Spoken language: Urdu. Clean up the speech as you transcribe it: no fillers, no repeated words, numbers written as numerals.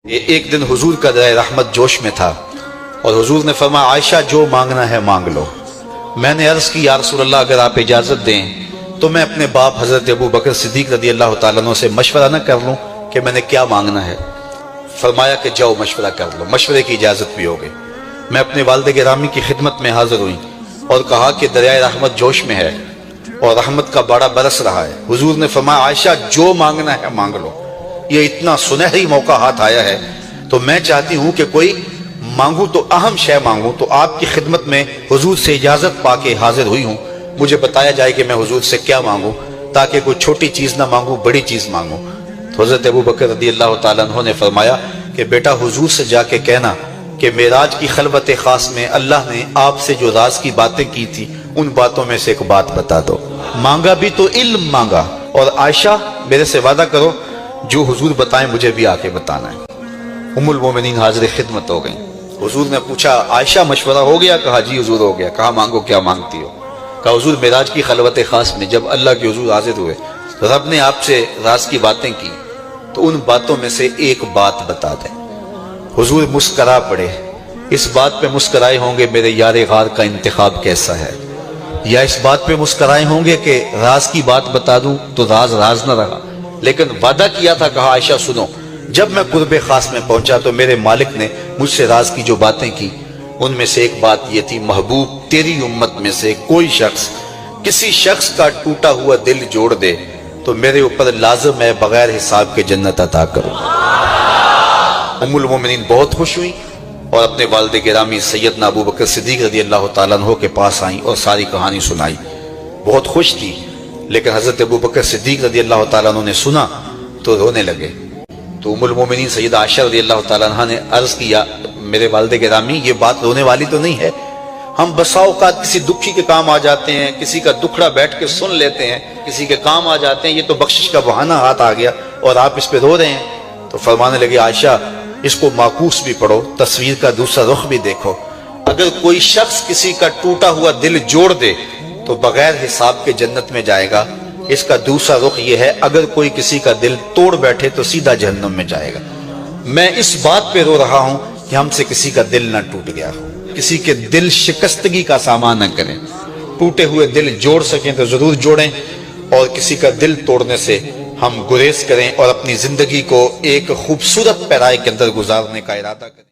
ایک دن حضور کا درائے رحمت جوش میں تھا اور حضور نے فرمایا عائشہ جو مانگنا ہے مانگ لو۔ میں نے عرض کی یا رسول اللہ اگر آپ اجازت دیں تو میں اپنے باپ حضرت ابو بکر صدیق رضی اللہ تعالیٰ عنہ سے مشورہ نہ کر لوں کہ میں نے کیا مانگنا ہے؟ فرمایا کہ جاؤ مشورہ کر لو، مشورے کی اجازت بھی ہو گئی۔ میں اپنے والد گرامی کی خدمت میں حاضر ہوئی اور کہا کہ دریائے رحمت جوش میں ہے اور رحمت کا باڑا برس رہا ہے۔ حضور نے فرمایا عائشہ جو مانگنا ہے مانگ لو، یہ اتنا سنہری موقع ہاتھ آیا ہے تو میں چاہتی ہوں کہ کوئی مانگوں تو اہم شے مانگوں، تو آپ کی خدمت میں حضور سے اجازت پا کے حاضر ہوئی ہوں، مجھے بتایا جائے کہ میں حضور سے کیا مانگوں تاکہ کوئی چھوٹی چیز نہ مانگوں، بڑی چیز مانگوں۔ تو حضرت ابو بکر رضی اللہ تعالیٰ عنہ نے فرمایا کہ بیٹا حضور سے جا کے کہنا کہ معراج کی خلوت خاص میں اللہ نے آپ سے جو راز کی باتیں کی تھی ان باتوں میں سے ایک بات بتا دو۔ مانگا بھی تو علم مانگا، اور عائشہ میرے سے وعدہ کرو جو حضور بتائیں مجھے بھی آ کے بتانا ہے۔ ام المومنین حاضر خدمت ہو گئیں۔ حضور نے پوچھا عائشہ مشورہ ہو گیا؟ کہا جی حضور ہو گیا۔ کہا مانگو کیا مانگتی ہو؟ کہا حضور معراج کی خلوت خاص میں جب اللہ کے حضور حاضر ہوئے رب نے آپ سے راز کی باتیں کی تو ان باتوں میں سے ایک بات بتا دیں۔ حضور مسکرا پڑے۔ اس بات پہ مسکرائے ہوں گے میرے یار غار کا انتخاب کیسا ہے، یا اس بات پہ مسکرائے ہوں گے کہ راز کی بات بتا دوں تو راز راز نہ رہا، لیکن وعدہ کیا تھا۔ کہا عائشہ سنو، جب میں قرب خاص میں پہنچا تو میرے مالک نے مجھ سے راز کی جو باتیں کی ان میں سے ایک بات یہ تھی، محبوب تیری امت میں سے کوئی شخص کسی شخص کا ٹوٹا ہوا دل جوڑ دے تو میرے اوپر لازم ہے بغیر حساب کے جنت عطا کروں۔ ام المومنین بہت خوش ہوئی اور اپنے والد گرامی سیدنا ابو بکر صدیق رضی اللہ تعالیٰ عنہ کے پاس آئیں اور ساری کہانی سنائی۔ بہت خوش تھی، لیکن حضرت ابو بکر صدیق رضی اللہ تعالیٰ عنہ نے سنا تو رونے لگے۔ تو ام المومنین سیدہ عائشہ رضی اللہ تعالیٰ عنہ نے عرض کیا میرے والد گرامی یہ بات رونے والی تو نہیں ہے، ہم بسا اوقات کسی دکھی کے کام آ جاتے ہیں، کسی کا دکھڑا بیٹھ کے سن لیتے ہیں، کسی کے کام آ جاتے ہیں، یہ تو بخشش کا بہانہ ہاتھ آ گیا اور آپ اس پہ رو رہے ہیں۔ تو فرمانے لگے عائشہ اس کو معکوس بھی پڑھو، تصویر کا دوسرا رخ بھی دیکھو۔ اگر کوئی شخص کسی کا ٹوٹا ہوا دل جوڑ دے تو بغیر حساب کے جنت میں جائے گا، اس کا دوسرا رخ یہ ہے اگر کوئی کسی کا دل توڑ بیٹھے تو سیدھا جہنم میں جائے گا۔ میں اس بات پہ رو رہا ہوں کہ ہم سے کسی کا دل نہ ٹوٹ گیا ہو، کسی کے دل شکستگی کا سامان نہ کریں۔ ٹوٹے ہوئے دل جوڑ سکیں تو ضرور جوڑیں، اور کسی کا دل توڑنے سے ہم گریز کریں اور اپنی زندگی کو ایک خوبصورت پیرائی کے اندر گزارنے کا ارادہ کریں۔